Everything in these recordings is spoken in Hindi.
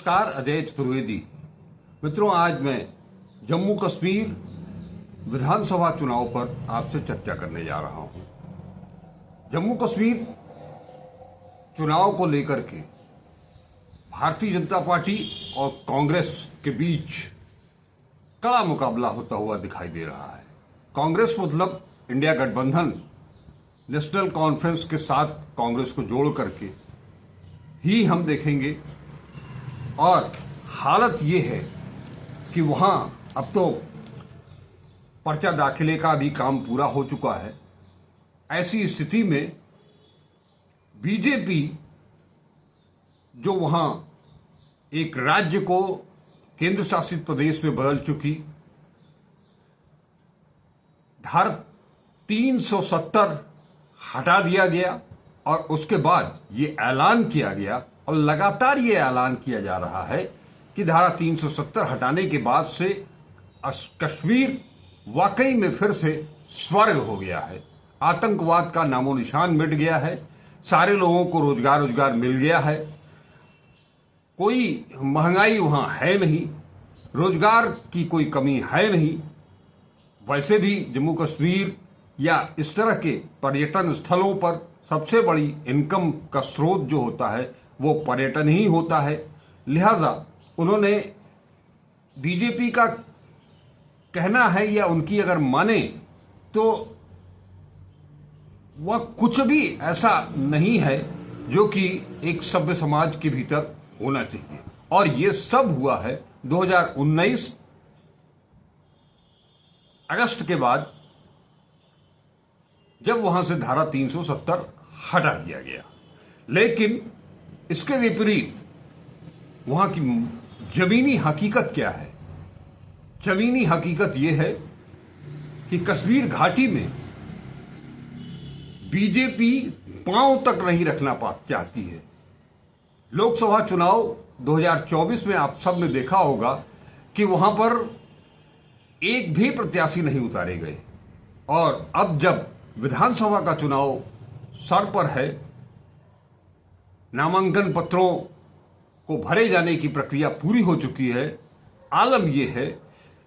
नमस्कार, अजय चतुर्वेदी। मित्रों, आज मैं जम्मू कश्मीर विधानसभा चुनाव पर आपसे चर्चा करने जा रहा हूं। जम्मू कश्मीर चुनाव को लेकर के भारतीय जनता पार्टी और कांग्रेस के बीच कड़ा मुकाबला होता हुआ दिखाई दे रहा है। कांग्रेस मतलब इंडिया गठबंधन, नेशनल कॉन्फ्रेंस के साथ कांग्रेस को जोड़ करके ही हम देखेंगे। और हालत ये है कि वहां अब तो पर्चा दाखिले का भी काम पूरा हो चुका है। ऐसी स्थिति में बीजेपी जो वहां एक राज्य को केंद्र शासित प्रदेश में बदल चुकी, धारा 370 हटा दिया गया और उसके बाद ये ऐलान किया गया और लगातार ये ऐलान किया जा रहा है कि धारा 370 हटाने के बाद से कश्मीर वाकई में फिर से स्वर्ग हो गया है। आतंकवाद का नामो निशान मिट गया है, सारे लोगों को रोजगार मिल गया है, कोई महंगाई वहां है नहीं, रोजगार की कोई कमी है नहीं। वैसे भी जम्मू कश्मीर या इस तरह के पर्यटन स्थलों पर सबसे बड़ी इनकम का स्रोत जो होता है वो पर्यटन ही होता है। लिहाजा उन्होंने, बीजेपी का कहना है या उनकी अगर माने तो वह कुछ भी ऐसा नहीं है जो कि एक सभ्य समाज के भीतर होना चाहिए। और ये सब हुआ है 2019 अगस्त के बाद, जब वहां से धारा 370 हटा दिया गया। लेकिन इसके विपरीत वहां की जमीनी हकीकत क्या है? जमीनी हकीकत यह है कि कश्मीर घाटी में बीजेपी पांव तक नहीं रखना चाहती है। लोकसभा चुनाव 2024 में आप सब ने देखा होगा कि वहां पर एक भी प्रत्याशी नहीं उतारे गए। और अब जब विधानसभा का चुनाव सर पर है, नामांकन पत्रों को भरे जाने की प्रक्रिया पूरी हो चुकी है, आलम यह है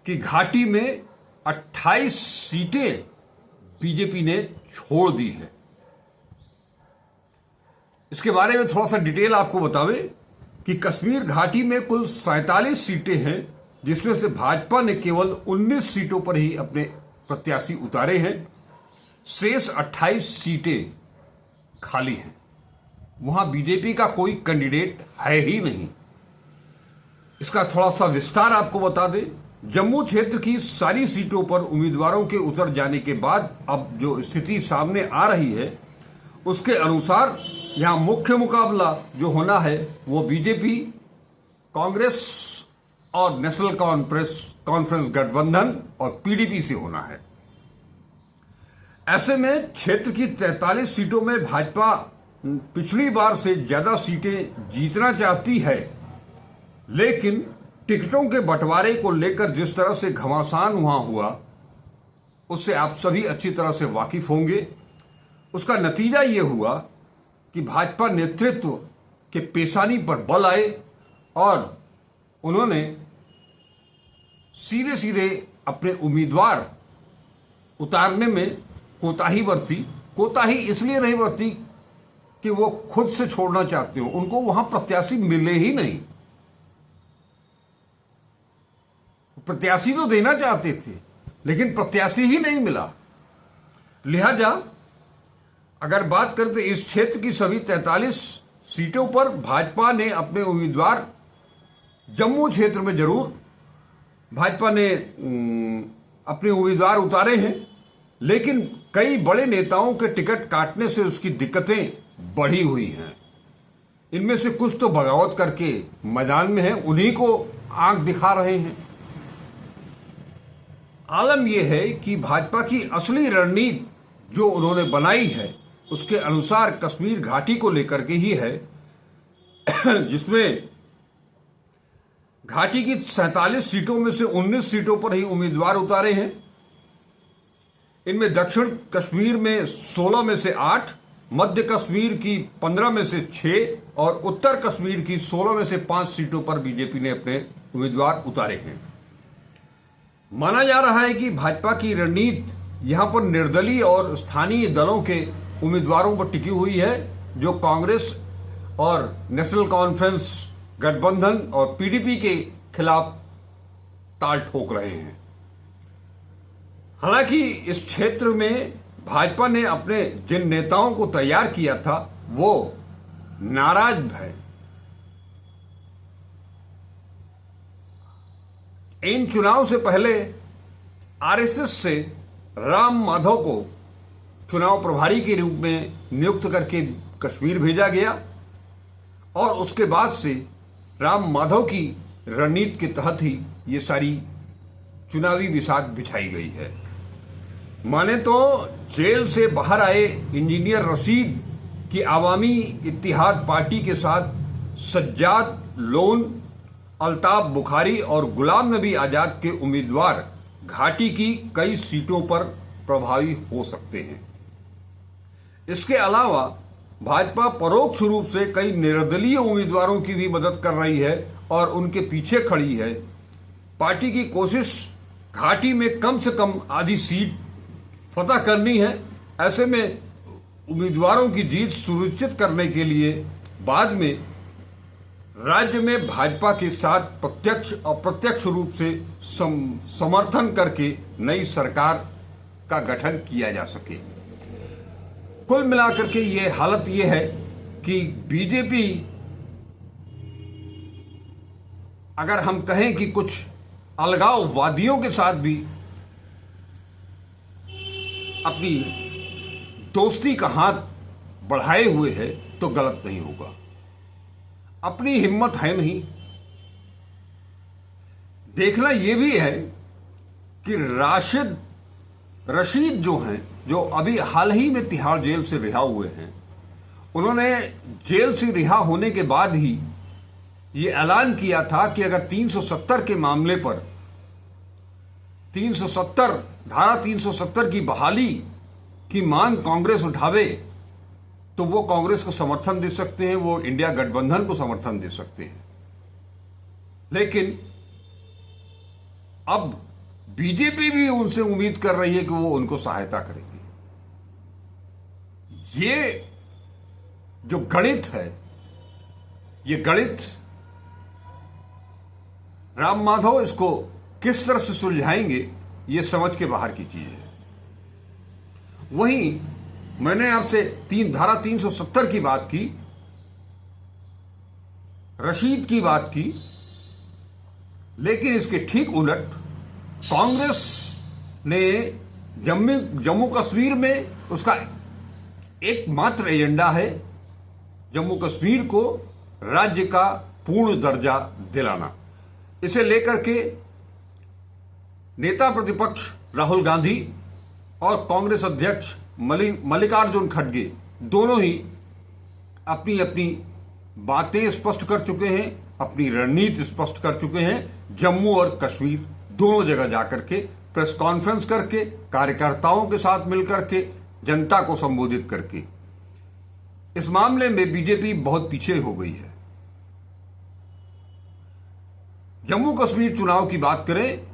कि घाटी में 28 सीटें बीजेपी ने छोड़ दी है। इसके बारे में थोड़ा सा डिटेल आपको बतावें कि कश्मीर घाटी में कुल 47 सीटें हैं, जिसमें से भाजपा ने केवल 19 सीटों पर ही अपने प्रत्याशी उतारे हैं। शेष 28 सीटें खाली हैं। वहां बीजेपी का कोई कैंडिडेट है ही नहीं। इसका थोड़ा सा विस्तार आपको बता दें। जम्मू क्षेत्र की सारी सीटों पर उम्मीदवारों के उतर जाने के बाद अब जो स्थिति सामने आ रही है, उसके अनुसार यहां मुख्य मुकाबला जो होना है वो बीजेपी, कांग्रेस और नेशनल कॉन्फ्रेंस गठबंधन और पीडीपी से होना है। ऐसे में क्षेत्र की 43 सीटों में भाजपा पिछली बार से ज्यादा सीटें जीतना चाहती है, लेकिन टिकटों के बंटवारे को लेकर जिस तरह से घमासान वहां हुआ, उससे आप सभी अच्छी तरह से वाकिफ होंगे। उसका नतीजा यह हुआ कि भाजपा नेतृत्व के पेशानी पर बल आए और उन्होंने सीधे सीधे अपने उम्मीदवार उतारने में कोताही बरती। कोताही इसलिए नहीं बरती कि वो खुद से छोड़ना चाहते हो, उनको वहां प्रत्याशी मिले ही नहीं। प्रत्याशी तो देना चाहते थे, लेकिन प्रत्याशी ही नहीं मिला। लिहाजा अगर बात करते इस क्षेत्र की सभी 43 सीटों पर भाजपा ने अपने उम्मीदवार, जम्मू क्षेत्र में जरूर भाजपा ने अपने उम्मीदवार उतारे हैं, लेकिन कई बड़े नेताओं के टिकट काटने से उसकी दिक्कतें बढ़ी हुई हैं। इनमें से कुछ तो बगावत करके मैदान में हैं, उन्हीं को आंख दिखा रहे हैं। आलम यह है कि भाजपा की असली रणनीति जो उन्होंने बनाई है, उसके अनुसार कश्मीर घाटी को लेकर के ही है, जिसमें घाटी की 47 सीटों में से 19 सीटों पर ही उम्मीदवार उतारे हैं। इनमें दक्षिण कश्मीर में 16 में से 8, मध्य कश्मीर की 15 में से 6 और उत्तर कश्मीर की 16 में से 5 सीटों पर बीजेपी ने अपने उम्मीदवार उतारे हैं। माना जा रहा है कि भाजपा की रणनीति यहां पर निर्दलीय और स्थानीय दलों के उम्मीदवारों पर टिकी हुई है, जो कांग्रेस और नेशनल कॉन्फ्रेंस गठबंधन और पीडीपी के खिलाफ ताल ठोक रहे हैं। हालांकि इस क्षेत्र में भाजपा ने अपने जिन नेताओं को तैयार किया था वो नाराज हैं। इन चुनाव से पहले आरएसएस से राम माधव को चुनाव प्रभारी के रूप में नियुक्त करके कश्मीर भेजा गया और उसके बाद से राम माधव की रणनीति के तहत ही ये सारी चुनावी बिसात बिछाई गई है। माने तो जेल से बाहर आए इंजीनियर रशीद की आवामी इत्तेहाद पार्टी के साथ सज्जाद लोन, अल्ताफ बुखारी और गुलाम नबी आजाद के उम्मीदवार घाटी की कई सीटों पर प्रभावी हो सकते हैं। इसके अलावा भाजपा परोक्ष रूप से कई निर्दलीय उम्मीदवारों की भी मदद कर रही है और उनके पीछे खड़ी है। पार्टी की कोशिश घाटी में कम से कम आधी सीट फतह करनी है। ऐसे में उम्मीदवारों की जीत सुनिश्चित करने के लिए बाद में राज्य में भाजपा के साथ प्रत्यक्ष अप्रत्यक्ष रूप से समर्थन करके नई सरकार का गठन किया जा सके। कुल मिलाकर के ये हालत ये है कि बीजेपी, अगर हम कहें कि कुछ अलगाववादियों के साथ भी अपनी दोस्ती का हाथ बढ़ाए हुए है तो गलत नहीं होगा। अपनी हिम्मत है नहीं। देखना यह भी है कि रशीद जो हैं, जो अभी हाल ही में तिहाड़ जेल से रिहा हुए हैं, उन्होंने जेल से रिहा होने के बाद ही ये ऐलान किया था कि अगर 370 के मामले पर 370 की बहाली की मांग कांग्रेस उठावे तो वो कांग्रेस को समर्थन दे सकते हैं, वो इंडिया गठबंधन को समर्थन दे सकते हैं। लेकिन अब बीजेपी भी उनसे उम्मीद कर रही है कि वो उनको सहायता करेगी। ये जो गणित है, ये गणित राम माधव इसको किस तरह से सुलझाएंगे, ये समझ के बाहर की चीज है। वहीं मैंने आपसे धारा 370 की बात की, रशीद की बात की, लेकिन इसके ठीक उलट कांग्रेस ने जम्मू कश्मीर में उसका एकमात्र एजेंडा है जम्मू कश्मीर को राज्य का पूर्ण दर्जा दिलाना। इसे लेकर के नेता प्रतिपक्ष राहुल गांधी और कांग्रेस अध्यक्ष मल्लिकार्जुन खड़गे दोनों ही अपनी अपनी बातें स्पष्ट कर चुके हैं, अपनी रणनीति स्पष्ट कर चुके हैं। जम्मू और कश्मीर दोनों जगह जाकर के प्रेस कॉन्फ्रेंस करके, कार्यकर्ताओं के साथ मिलकर के, जनता को संबोधित करके। इस मामले में बीजेपी बहुत पीछे हो गई है। जम्मू कश्मीर चुनाव की बात करें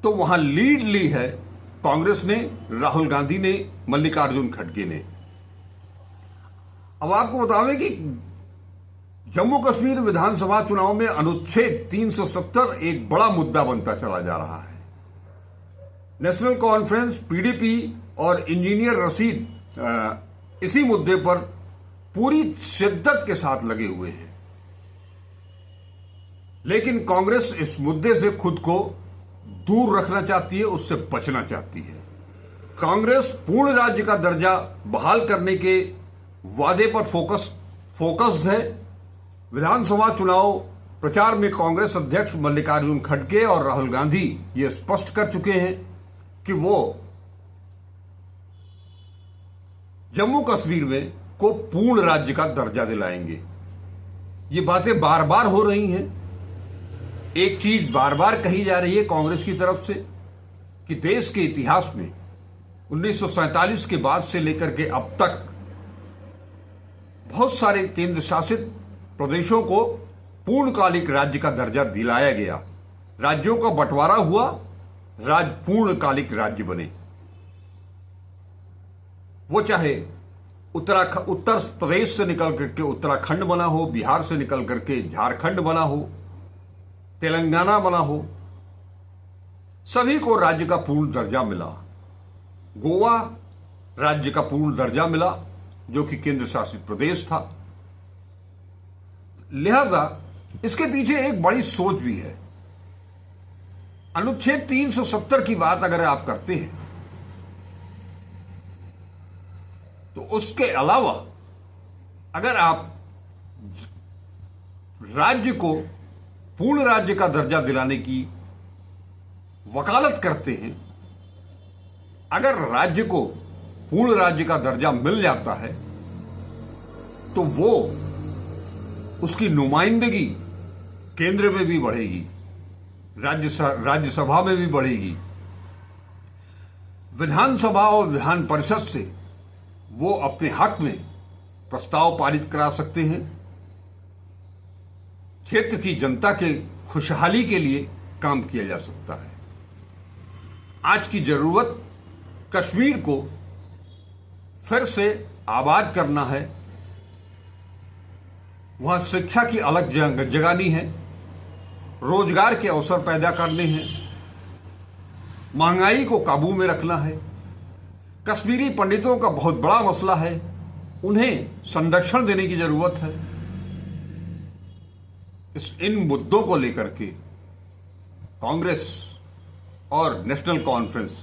तो वहां लीड ली है कांग्रेस ने, राहुल गांधी ने, मल्लिकार्जुन खड़गे ने। अब आपको बतावें कि जम्मू कश्मीर विधानसभा चुनाव में अनुच्छेद 370 एक बड़ा मुद्दा बनता चला जा रहा है। नेशनल कॉन्फ्रेंस, पीडीपी और इंजीनियर रशीद इसी मुद्दे पर पूरी शिद्दत के साथ लगे हुए हैं। लेकिन कांग्रेस इस मुद्दे से खुद को दूर रखना चाहती है, उससे बचना चाहती है। कांग्रेस पूर्ण राज्य का दर्जा बहाल करने के वादे पर फोकस्ड है। विधानसभा चुनाव प्रचार में कांग्रेस अध्यक्ष मल्लिकार्जुन खड़गे और राहुल गांधी ये स्पष्ट कर चुके हैं कि वो जम्मू कश्मीर में को पूर्ण राज्य का दर्जा दिलाएंगे। ये बातें बार बार हो रही हैं। एक चीज बार बार कही जा रही है कांग्रेस की तरफ से कि देश के इतिहास में 1947 के बाद से लेकर के अब तक बहुत सारे केंद्र शासित प्रदेशों को पूर्णकालिक राज्य का दर्जा दिलाया गया। राज्यों का बंटवारा हुआ, पूर्णकालिक राज्य बने। वो चाहे उत्तर प्रदेश से निकल करके उत्तराखंड बना हो, बिहार से निकल करके झारखंड बना हो, तेलंगाना बना हो, सभी को राज्य का पूर्ण दर्जा मिला। गोवा राज्य का पूर्ण दर्जा मिला, जो कि केंद्र शासित प्रदेश था। लिहाजा इसके पीछे एक बड़ी सोच भी है। अनुच्छेद 370 की बात अगर आप करते हैं तो उसके अलावा अगर आप राज्य को पूर्ण राज्य का दर्जा दिलाने की वकालत करते हैं, अगर राज्य को पूर्ण राज्य का दर्जा मिल जाता है तो वो उसकी नुमाइंदगी केंद्र में भी बढ़ेगी, राज्यसभा में भी बढ़ेगी, विधानसभा और विधान परिषद से वो अपने हक में प्रस्ताव पारित करा सकते हैं। क्षेत्र की जनता के खुशहाली के लिए काम किया जा सकता है। आज की जरूरत कश्मीर को फिर से आबाद करना है, वहां शिक्षा की अलग जगानी है, रोजगार के अवसर पैदा करने हैं, महंगाई को काबू में रखना है। कश्मीरी पंडितों का बहुत बड़ा मसला है, उन्हें संरक्षण देने की जरूरत है। इन मुद्दों को लेकर के कांग्रेस और नेशनल कॉन्फ्रेंस,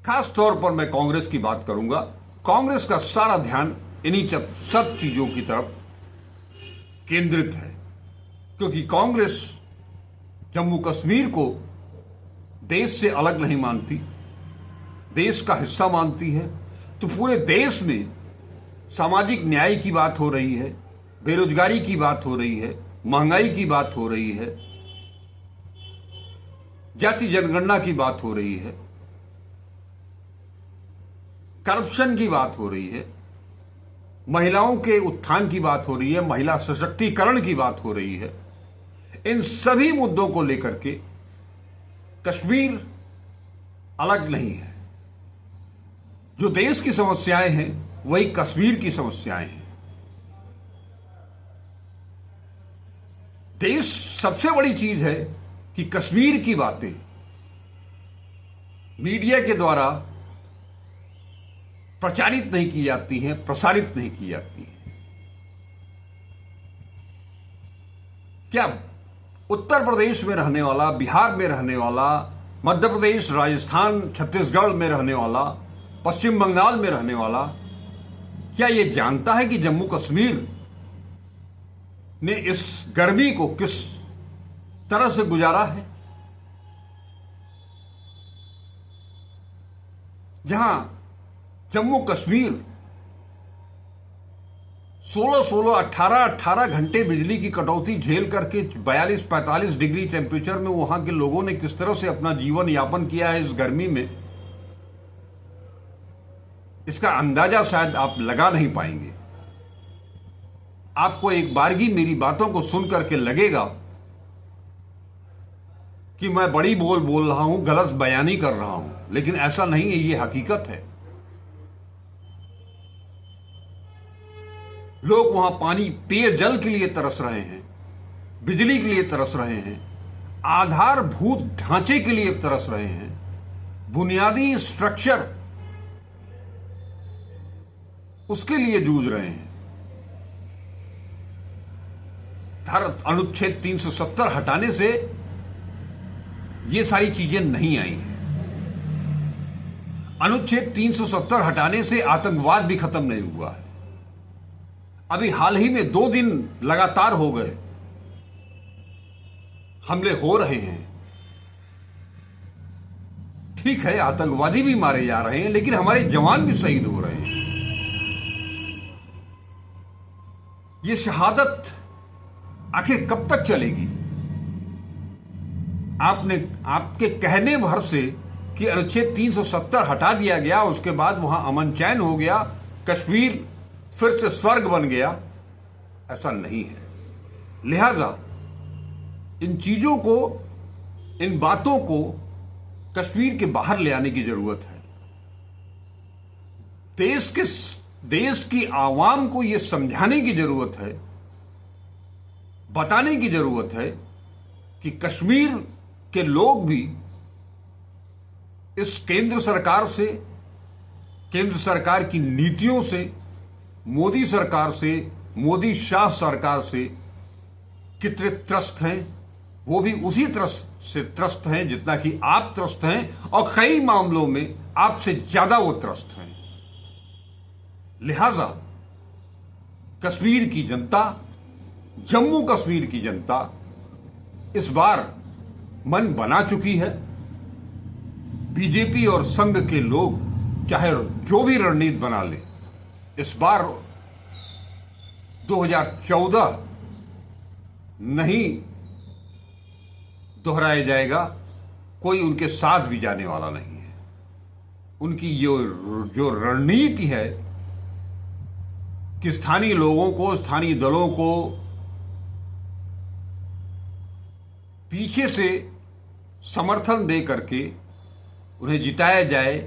खास तौर पर मैं कांग्रेस की बात करूंगा, कांग्रेस का सारा ध्यान इन्हीं सब चीजों की तरफ केंद्रित है, क्योंकि कांग्रेस जम्मू कश्मीर को देश से अलग नहीं मानती, देश का हिस्सा मानती है। तो पूरे देश में सामाजिक न्याय की बात हो रही है, बेरोजगारी की बात हो रही है, महंगाई की बात हो रही है, जाति जनगणना की बात हो रही है, करप्शन की बात हो रही है, महिलाओं के उत्थान की बात हो रही है, महिला सशक्तिकरण की बात हो रही है। इन सभी मुद्दों को लेकर के कश्मीर अलग नहीं है। जो देश की समस्याएं हैं वही कश्मीर की समस्याएं हैं। देश सबसे बड़ी चीज है कि कश्मीर की बातें मीडिया के द्वारा प्रचारित नहीं की जाती हैं, प्रसारित नहीं की जाती हैं। क्या उत्तर प्रदेश में रहने वाला, बिहार में रहने वाला, मध्य प्रदेश, राजस्थान, छत्तीसगढ़ में रहने वाला, पश्चिम बंगाल में रहने वाला, क्या यह जानता है कि जम्मू कश्मीर ने इस गर्मी को किस तरह से गुजारा है? जहां जम्मू कश्मीर 16-16, 18-18 घंटे बिजली की कटौती झेल करके 42-45 डिग्री टेम्परेचर में वहां के लोगों ने किस तरह से अपना जीवन यापन किया है इस गर्मी में, इसका अंदाजा शायद आप लगा नहीं पाएंगे। आपको एक बारगी मेरी बातों को सुन करके लगेगा कि मैं बड़ी बोल रहा हूं, गलत बयानी कर रहा हूं, लेकिन ऐसा नहीं है, ये हकीकत है। लोग वहां पानी, पेयजल के लिए तरस रहे हैं, बिजली के लिए तरस रहे हैं, आधारभूत ढांचे के लिए तरस रहे हैं, बुनियादी स्ट्रक्चर उसके लिए जूझ रहे हैं। अनुच्छेद 370 हटाने से ये सारी चीजें नहीं आई हैं। अनुच्छेद 370 हटाने से आतंकवाद भी खत्म नहीं हुआ है। अभी हाल ही में 2 दिन लगातार हो गए हमले हो रहे हैं। ठीक है, आतंकवादी भी मारे जा रहे हैं, लेकिन हमारे जवान भी शहीद हो रहे हैं। ये शहादत आखिर कब तक चलेगी? आपके कहने भर से कि अनुच्छेद 370 हटा दिया गया, उसके बाद वहां अमन चैन हो गया, कश्मीर फिर से स्वर्ग बन गया, ऐसा नहीं है। लिहाजा इन चीजों को, इन बातों को कश्मीर के बाहर ले आने की जरूरत है। देश की आवाम को यह समझाने की जरूरत है, बताने की जरूरत है कि कश्मीर के लोग भी इस केंद्र सरकार से, केंद्र सरकार की नीतियों से, मोदी सरकार से, मोदी शाह सरकार से कितने त्रस्त हैं। वो भी उसी त्रस्त से त्रस्त हैं जितना कि आप त्रस्त हैं, और कई मामलों में आपसे ज्यादा वो त्रस्त हैं। लिहाजा कश्मीर की जनता, जम्मू कश्मीर की जनता इस बार मन बना चुकी है। बीजेपी और संघ के लोग चाहे जो भी रणनीति बना ले, इस बार 2014 नहीं दोहराया जाएगा। कोई उनके साथ भी जाने वाला नहीं है। उनकी जो रणनीति है कि स्थानीय लोगों को, स्थानीय दलों को पीछे से समर्थन दे करके उन्हें जिताया जाए,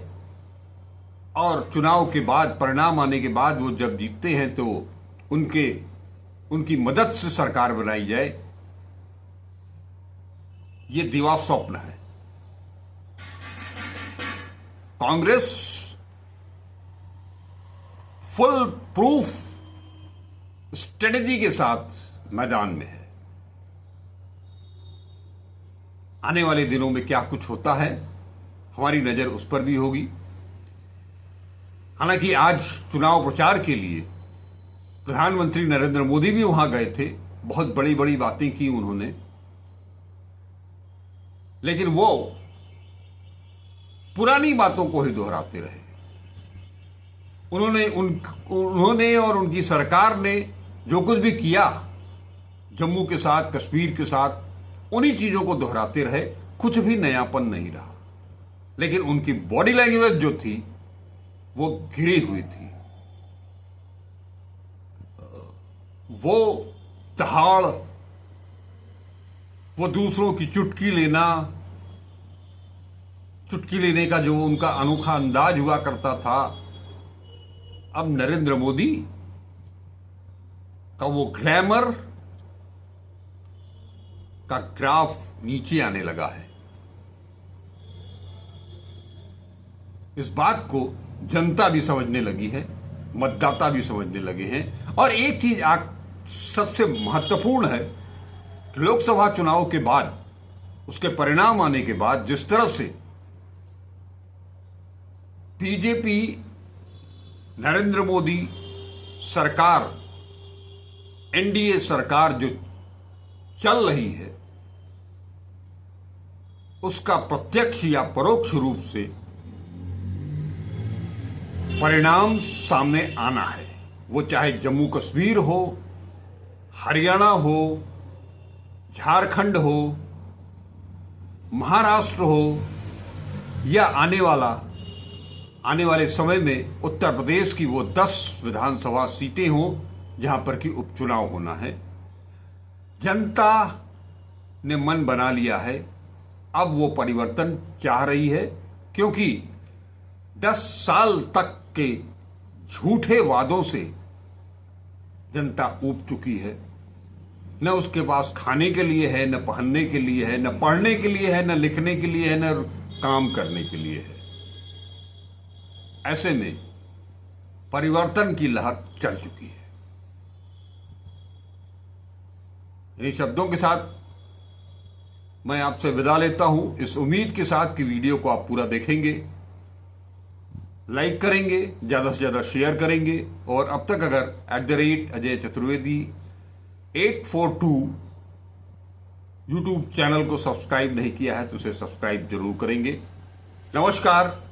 और चुनाव के बाद, परिणाम आने के बाद वो जब जीतते हैं तो उनकी मदद से सरकार बनाई जाए, ये दिवा स्वप्न है। कांग्रेस फुल प्रूफ स्ट्रेटेजी के साथ मैदान में है। आने वाले दिनों में क्या कुछ होता है, हमारी नजर उस पर भी होगी। हालांकि आज चुनाव प्रचार के लिए प्रधानमंत्री नरेंद्र मोदी भी वहां गए थे, बहुत बड़ी बड़ी बातें की उन्होंने, लेकिन वो पुरानी बातों को ही दोहराते रहे। उन्होंने और उनकी सरकार ने जो कुछ भी किया जम्मू के साथ, कश्मीर के साथ, उन्हीं चीजों को दोहराते रहे, कुछ भी नयापन नहीं रहा। लेकिन उनकी बॉडी लैंग्वेज जो थी वो घिरी हुई थी। वो दहाड़, वो दूसरों की चुटकी लेने का जो उनका अनोखा अंदाज हुआ करता था, अब नरेंद्र मोदी का वो ग्लैमर का ग्राफ नीचे आने लगा है। इस बात को जनता भी समझने लगी है, मतदाता भी समझने लगे हैं। और एक चीज सबसे महत्वपूर्ण है कि लोकसभा चुनाव के बाद, उसके परिणाम आने के बाद जिस तरह से बीजेपी, नरेंद्र मोदी सरकार, एनडीए सरकार जो चल रही है, उसका प्रत्यक्ष या परोक्ष रूप से परिणाम सामने आना है। वो चाहे जम्मू कश्मीर हो, हरियाणा हो, झारखंड हो, महाराष्ट्र हो, या आने वाले समय में उत्तर प्रदेश की वो 10 विधानसभा सीटें हों जहां पर कि उपचुनाव होना है। जनता ने मन बना लिया है, अब वो परिवर्तन चाह रही है, क्योंकि 10 साल तक के झूठे वादों से जनता ऊब चुकी है। न उसके पास खाने के लिए है, न पहनने के लिए है, न पढ़ने के लिए है, न लिखने के लिए है, न काम करने के लिए है। ऐसे में परिवर्तन की लहर चल चुकी है। इन शब्दों के साथ मैं आपसे विदा लेता हूं, इस उम्मीद के साथ कि वीडियो को आप पूरा देखेंगे, लाइक करेंगे, ज्यादा से ज्यादा शेयर करेंगे, और अब तक अगर @अजय चतुर्वेदी 842 यूट्यूब चैनल को सब्सक्राइब नहीं किया है तो उसे सब्सक्राइब जरूर करेंगे। नमस्कार।